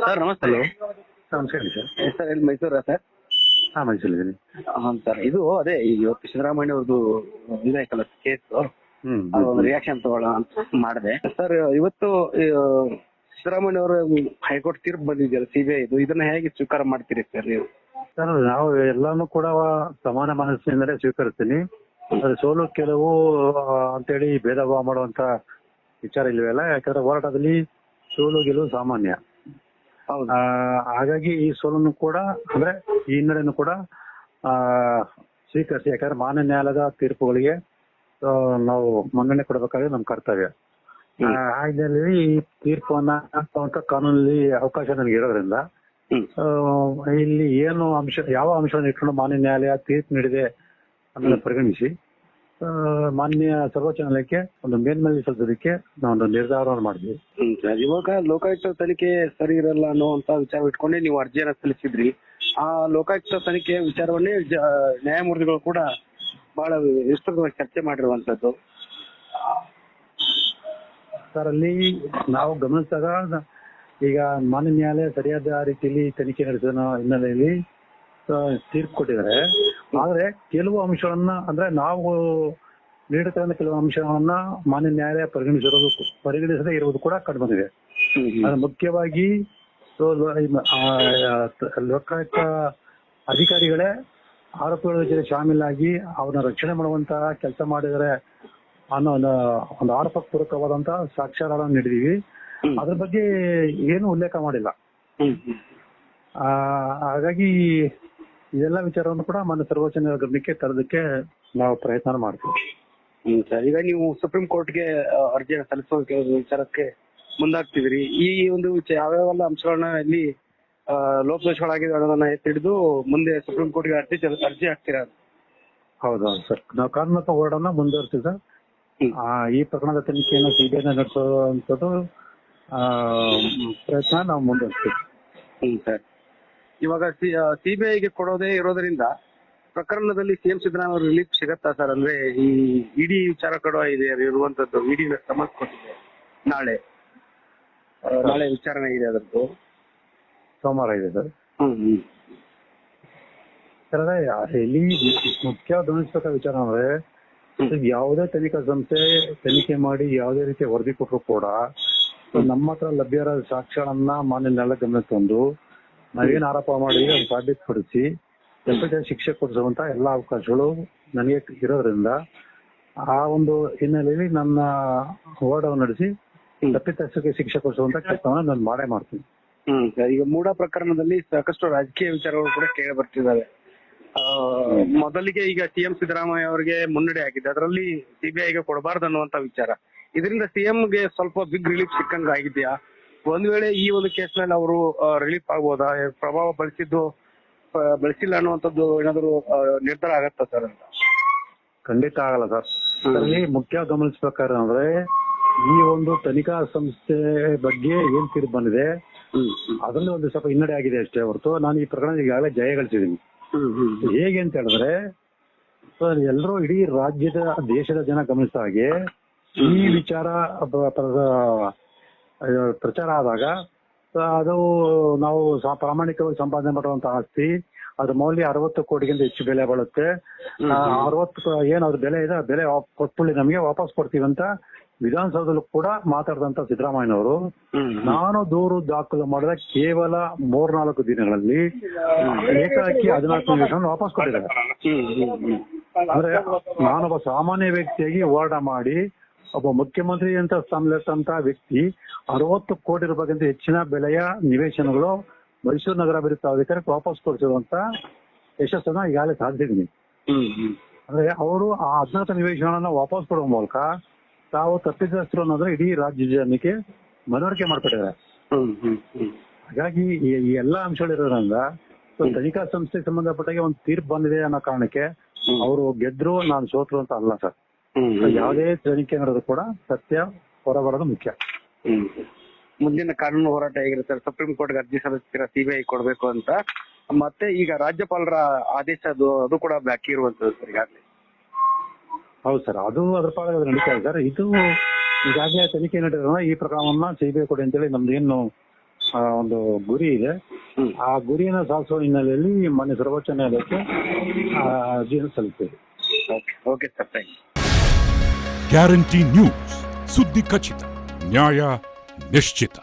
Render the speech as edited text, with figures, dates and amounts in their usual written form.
Sir ನಮಸ್ತೆ. Hello, ನಮಸ್ಕಾರ sir. Sir ಎಲ್ಲಿ ಮೈಸೂರಾ ಸರ್? ಹಾಂ, ಮೈಸೂರಿದ್ದೀನಿ. ಹಾಂ ಸರ್, ಇದು ಅದೇ ಇವತ್ತು ಸಿದ್ದರಾಮಯ್ಯ ಅವ್ರದ್ದು ಇದಾಯ್ತಲ್ಲ ಕೇಸು, ಅದೊಂದು ರಿಯಾಕ್ಷನ್ ತಗೊಳ್ಳೋಣ ಅಂತ ಮಾಡಿದೆ ಸರ್. ಇವತ್ತು ಸಿದ್ದರಾಮಯ್ಯ ಅವರು ಹೈಕೋರ್ಟ್ ತೀರ್ಪು ಬಂದಿದೆಯಲ್ಲ CBI ಇದು, ಇದನ್ನ ಹೇಗೆ ಸ್ವೀಕಾರ ಮಾಡ್ತೀರಿ ಸರ್ ನೀವು? ಸರ್, ನಾವು ಎಲ್ಲಾನು ಕೂಡ ಸಮಾನ ಮನಸ್ಸಿನಿಂದಲೇ ಸ್ವೀಕರಿಸ್ತೀನಿ. ಅದು ಸೋಲು ಕೆಲವು ಅಂತೇಳಿ ಭೇದ ಭಾವ ಮಾಡುವಂತ ವಿಚಾರ ಇಲ್ವಲ್ಲ. ಯಾಕಂದ್ರೆ ಹೋರಾಟದಲ್ಲಿ ಸೋಲು ಗೆಲುವು ಸಾಮಾನ್ಯ. ಹೌದು. ಹಾಗಾಗಿ ಈ ಸೋಲನ್ನು ಕೂಡ ಅಂದ್ರೆ ಈ ಹಿನ್ನಡೆಯನ್ನು ಕೂಡ ಸ್ವೀಕರಿಸಿ, ಯಾಕಂದ್ರೆ ಮಾನ್ಯ ನ್ಯಾಯಾಲಯದ ತೀರ್ಪುಗಳಿಗೆ ನಾವು ಮನ್ನಣೆ ಕೊಡಬೇಕಾದ್ರೆ ನಮ್ಮ ಕರ್ತವ್ಯ. ಆ ಹಿನ್ನೆಲೆಯಲ್ಲಿ ಈ ತೀರ್ಪನ್ನ ಕಾನೂನಲ್ಲಿ ಅವಕಾಶ ನನಗೆ ಇರೋದ್ರಿಂದ ಇಲ್ಲಿ ಏನು ಅಂಶ, ಯಾವ ಅಂಶವನ್ನು ಇಟ್ಕೊಂಡು ಮಾನ್ಯ ನ್ಯಾಯಾಲಯ ತೀರ್ಪು ನೀಡಿದೆ ಅನ್ನೋದನ್ನ ಪರಿಗಣಿಸಿ ಮಾನ್ಯ ಸರ್ವೋಚ್ಚ ನ್ಯಾಯಾಲಯಕ್ಕೆ ಒಂದು ಮೇಲ್ಮನವಿ ಸಲ್ಲಿಸೋದಕ್ಕೆ ನಾವೊಂದು ನಿರ್ಧಾರವನ್ನು ಮಾಡಿದ್ವಿ. ಇವಾಗ ಲೋಕಾಯುಕ್ತ ತನಿಖೆ ಸರಿ ಇರಲ್ಲ ಅನ್ನುವಂತ ವಿಚಾರ ಇಟ್ಕೊಂಡೇ ನೀವು ಅರ್ಜಿಯನ್ನ ಸಲ್ಲಿಸಿದ್ರಿ. ಆ ಲೋಕಾಯುಕ್ತ ತನಿಖೆ ವಿಚಾರವನ್ನೇ ನ್ಯಾಯಮೂರ್ತಿಗಳು ಕೂಡ ಬಹಳ ವಿಸ್ತೃತವಾಗಿ ಚರ್ಚೆ ಮಾಡಿರುವಂತದ್ದು. ಸರ್, ಅಲ್ಲಿ ನಾವು ಗಮನಿಸಿದಾಗ ಈಗ ಮಾನ್ಯ ನ್ಯಾಯಾಲಯ ಸರಿಯಾದ ರೀತಿಯಲ್ಲಿ ತನಿಖೆ ನಡೆಸೋ ಹಿನ್ನೆಲೆಯಲ್ಲಿ ತೀರ್ಪು ಕೊಟ್ಟಿದ್ದಾರೆ. ಆದ್ರೆ ಕೆಲವು ಅಂಶಗಳನ್ನ ಅಂದ್ರೆ ನಾವು ನೀಡುತ್ತಿರುವ ಕೆಲವು ಅಂಶಗಳನ್ನ ಮಾನ್ಯ ನ್ಯಾಯಾಲಯ ಪರಿಗಣಿಸದೇ ಇರುವುದು ಕೂಡ ಕಂಡು ಬಂದಿದೆ. ಅದು ಮುಖ್ಯವಾಗಿ ಲೋಕಾಯುಕ್ತ ಅಧಿಕಾರಿಗಳೇ ಆರೋಪಿಗಳ ಜೊತೆ ಶಾಮೀಲಾಗಿ ಅವ್ರನ್ನ ರಕ್ಷಣೆ ಮಾಡುವಂತಹ ಕೆಲಸ ಮಾಡಿದರೆ ಅನ್ನೋ ಒಂದು ಆರೋಪ ಪೂರ್ವಕವಾದಂತಹ ಸಾಕ್ಷ್ಯಾಧಾರಗಳನ್ನು ನೀಡಿದೀವಿ. ಅದ್ರ ಬಗ್ಗೆ ಏನು ಉಲ್ಲೇಖ ಮಾಡಿಲ್ಲ. ಹಾಗಾಗಿ ಇದೆಲ್ಲ ವಿಚಾರವನ್ನು ಕೂಡ ಮಾನ್ಯ ಸರ್ವೋಚ್ಚ ನ್ಯಾಯಾಲಯದ ಗಮನಕ್ಕೆ ತರೋದಕ್ಕೆ ನಾವು ಪ್ರಯತ್ನ ಮಾಡ್ತೀವಿ. ಸರ್, ಈಗ ನೀವು ಸುಪ್ರೀಂ ಕೋರ್ಟ್ಗೆ ಅರ್ಜಿಯನ್ನು ಸಲ್ಲಿಸುವ ವಿಚಾರಕ್ಕೆ ಮುಂದಾಗ್ತಿದ್ರಿ. ಈ ಒಂದು ಯಾವ್ಯಾವೆಲ್ಲ ಅಂಶಗಳನ್ನ ಇಲ್ಲಿ ಲೋಪದೋಷಗಳಾಗಿದೆ ಅನ್ನೋದನ್ನ ಹಿಡಿದು ಮುಂದೆ ಸುಪ್ರೀಂ ಕೋರ್ಟ್ಗೆ ಅರ್ಜಿ ಹಾಕ್ತೀರಾ? ಹೌದೌದು ಸರ್, ನಾವು ಕಾನೂನಾತ್ಮಕ ಹೋರಾಟನ ಮುಂದುವರಿಸ್ತೀವಿ ಸರ್. ಈ ಪ್ರಕರಣದ ತನಿಖೆಯನ್ನು CBI ನಡೆಸುವಂಥದ್ದು ಪ್ರಯತ್ನ ನಾವು ಮುಂದುವರಿಸ್ತೀವಿ. ಸರ್, ಇವಾಗ CBIಗೆ ಕೊಡೋದೇ ಇರೋದ್ರಿಂದ ಪ್ರಕರಣದಲ್ಲಿ CM ಸಿದ್ದರಾಮಯ್ಯ ಅವರು ರಿಲೀಫ್ ಸಿಗತ್ತಾ ಸರ್? ಅಂದ್ರೆ ಈ ಇಡಿ ವಿಚಾರ ಕೊಡುವ ಇದೆ ಇರುವಂತದ್ದು, ಇಡಿ ಸಮನ್ಸ್ ಕೊಟ್ಟಿದೆ. ನಾಳೆ ವಿಚಾರಣೆ ಇದೆ ಅದರದ್ದು, ಸೋಮವಾರ ಇದೆ ಸರ್. ಸರ್, ಇಲ್ಲಿ ಮುಖ್ಯ ಗಮನಿಸಬೇಕಾದ ವಿಚಾರ ಅಂದ್ರೆ ಯಾವುದೇ ತನಿಖಾ ಸಂಸ್ಥೆ ತನಿಖೆ ಮಾಡಿ ಯಾವುದೇ ರೀತಿಯ ವರದಿ ಕೊಟ್ಟರು ಕೂಡ ನಮ್ಮ ಹತ್ರ ಲಭ್ಯರಾದ ಸಾಕ್ಷ್ಯಗಳನ್ನ ಮಾನ್ಯ ನ್ಯಾಯಾಲಯ ಗಮನ ತಂದು ನಾವೇನು ಆರೋಪ ಮಾಡಿ ಅದನ್ನು ಸಾಬೀತುಪಡಿಸಿ ಶಿಕ್ಷೆ ಕೊಡಿಸುವಂತ ಎಲ್ಲಾ ಅವಕಾಶಗಳು ನನಗೆ ಇರೋದ್ರಿಂದ ಆ ಒಂದು ಹಿನ್ನೆಲೆಯಲ್ಲಿ ನನ್ನ ಹೋರಾಟವನ್ನು ನಡೆಸಿ ತಪ್ಪಿತಸ್ಥರಿಗೆ ಶಿಕ್ಷೆ ಕೊಡಿಸುವಂತ ಕೆಲಸವನ್ನ ನಾನು ಮಾಡೇ ಮಾಡ್ತೀನಿ. ಈಗ ಮೂಡ ಪ್ರಕರಣದಲ್ಲಿ ಸಾಕಷ್ಟು ರಾಜಕೀಯ ವಿಚಾರಗಳು ಕೂಡ ಕೇಳಿ ಬರ್ತಿದ್ದಾವೆ. ಮೊದಲಿಗೆ ಈಗ CM ಸಿದ್ದರಾಮಯ್ಯ ಅವರಿಗೆ ಮುನ್ನಡೆ ಆಗಿದೆ, ಅದರಲ್ಲಿ CBIಗೆ ಕೊಡಬಾರ್ದು ಅನ್ನುವಂತ ವಿಚಾರ. ಇದರಿಂದ CMಗೆ ಸ್ವಲ್ಪ ಬಿಗ್ ರಿಲೀಫ್ ಸಿಕ್ಕಂಗ ಆಗಿದೆಯಾ? ಒಂದ್ ವೇಳೆ ಈ ಒಂದು ಕೇಸ್ ಮೇಲೆ ಅವರು ರಿಲೀಫ್ ಆಗ್ಬೋದಾ? ಪ್ರಭಾವ ಬಳಸಿಲ್ಲ ಅನ್ನುವಂಥದ್ದು ಏನಾದ್ರು ನಿರ್ಧಾರ ಆಗತ್ತಾ ಸರ್ ಅಂತ? ಖಂಡಿತ ಆಗಲ್ಲ ಸರ್. ಅದರಲ್ಲಿ ಮುಖ್ಯ ಗಮನಿಸಬೇಕಾದ್ರೆ ಅಂದ್ರೆ ಈ ಒಂದು ತನಿಖಾ ಸಂಸ್ಥೆ ಬಗ್ಗೆ ಏನ್ ತೀರ್ಪು ಬಂದಿದೆ ಅದರಲ್ಲಿ ಒಂದು ಸ್ವಲ್ಪ ಹಿನ್ನಡೆ ಆಗಿದೆ ಅಷ್ಟೇ ಹೊರತು ನಾನು ಈ ಪ್ರಕರಣ ಈಗಾಗಲೇ ಜಯ ಗಳಿಸಿದ್ದೀನಿ. ಹೇಗೆ ಅಂತ ಹೇಳಿದ್ರೆ ಎಲ್ಲರೂ ಇಡೀ ರಾಜ್ಯದ ದೇಶದ ಜನ ಗಮನಿಸಿದ ಹಾಗೆ ಈ ವಿಚಾರ ಪ್ರಚಾರ ಆದಾಗ ಅದು ನಾವು ಪ್ರಾಮಾಣಿಕವಾಗಿ ಸಂಪಾದನೆ ಮಾಡುವಂತ ಆಸ್ತಿ, ಅದ್ರ ಮೌಲ್ಯ 60 ಕೋಟಿಗಿಂತ ಹೆಚ್ಚು ಬೆಲೆ ಬಾಳುತ್ತೆ. 60 ಏನ್ ಅದ್ರ ಬೆಲೆ ಇದೆ, ಬೆಲೆ ಕೊಟ್ಬಿಡಿ ನಮಗೆ ವಾಪಸ್ ಕೊಡ್ತೀವಿ ಅಂತ ವಿಧಾನಸೌಧದಲ್ಲೂ ಕೂಡ ಮಾತಾಡಿದಂತ ಸಿದ್ದರಾಮಯ್ಯನವರು ನಾನು ದೂರು ದಾಖಲು ಮಾಡಿದ ಕೇವಲ 3-4 ದಿನಗಳಲ್ಲಿ ಏಕಾಏಕಿ 14 ನಿಮಿಷ ವಾಪಸ್ ಕೊಟ್ಟಿದ್ದಾರೆ. ಅಂದ್ರೆ ನಾನೊಬ್ಬ ಸಾಮಾನ್ಯ ವ್ಯಕ್ತಿಯಾಗಿ ಹೋರಾಟ ಮಾಡಿ ಒಬ್ಬ ಮುಖ್ಯಮಂತ್ರಿ ಅಂತ ಸ್ಥಾನದಲ್ಲಿರ್ತಂತ ವ್ಯಕ್ತಿ 60 ಕೋಟಿ ರೂಪಾಯಿಗಿಂತ ಹೆಚ್ಚಿನ ಬೆಲೆಯ ನಿವೇಶನಗಳು ಮೈಸೂರು ನಗರಾಭಿವೃದ್ಧಿ ಪ್ರಾಧಿಕಾರಕ್ಕೆ ವಾಪಸ್ ಕೊಡಿಸಿರುವಂತ ಯಶಸ್ಸನ್ನ ಈಗಾಗಲೇ ಸಾಧಿಸಿದ್ದೀನಿ. ಅಂದ್ರೆ ಅವರು ಆ 14 ನಿವೇಶನಗಳನ್ನ ವಾಪಸ್ ಕೊಡುವ ಮೂಲಕ ತಾವು ತಪ್ಪಿತಸ್ಥರು ಅನ್ನೋದ್ರೆ ಇಡೀ ರಾಜ್ಯ ಜನಕ್ಕೆ ಮನವರಿಕೆ ಮಾಡ್ಕೊಟ್ಟಿದ್ದಾರೆ. ಹಾಗಾಗಿ ಈ ಎಲ್ಲಾ ಅಂಶಗಳಿರೋದ್ರಿಂದ ತನಿಖಾ ಸಂಸ್ಥೆಗೆ ಸಂಬಂಧಪಟ್ಟಾಗ ಒಂದು ತೀರ್ಪು ಬಂದಿದೆ ಅನ್ನೋ ಕಾರಣಕ್ಕೆ ಅವರು ಗೆದ್ರು ನಾನು ಸೋತ್ರು ಅಂತ ಅಲ್ಲ ಸರ್. ಯಾವುದೇ ತನಿಖೆ ನಡೆದ್ರು ಕೂಡ ಸತ್ಯ ಹೊರಬರೋದು ಮುಖ್ಯ. ಮುಂದಿನ ಕಾನೂನು ಹೋರಾಟ ಹೇಗಿರುತ್ತೆ? ಸುಪ್ರೀಂ ಕೋರ್ಟ್ಗೆ ಅರ್ಜಿ ಸಲ್ಲಿಸ್ತೀರಾ CBI ಕೊಡ್ಬೇಕು ಅಂತ? ಮತ್ತೆ ಈಗ ರಾಜ್ಯಪಾಲರ ಆದೇಶ ಅದು ಕೂಡ ಬಾಕಿ ಇರುವಂತದ್ದು ಸರ್ ಈಗಾಗಲೇ. ಹೌದು ಸರ್, ಅದು ಅದ್ರ ಪಾಡ ನಡೀತಾ ಇದೆ ಸರ್. ಇದು ಈಗಾಗಲೇ ತನಿಖೆ ನಡೆಯೋದ್ರಿಂದ ಈ ಪ್ರಕರಣವನ್ನ CBI ಕೊಡಿ ಅಂತೇಳಿ ನಮ್ದು ಏನು ಒಂದು ಗುರಿ ಇದೆ. ಆ ಗುರಿಯನ್ನು ಸಾಧಿಸುವ ಹಿನ್ನೆಲೆಯಲ್ಲಿ ಮೊನ್ನೆ ಸರ್ವೋಚ್ಚ ನ್ಯಾಯಾಲಯಕ್ಕೆ ಅರ್ಜಿಯನ್ನು ಸಲ್ಲಿಸಿದೆ. Okay sir, thank you. Guarantee news, ಸುದ್ದಿ ಖಚಿತ, ನ್ಯಾಯ ನಿಶ್ಚಿತ.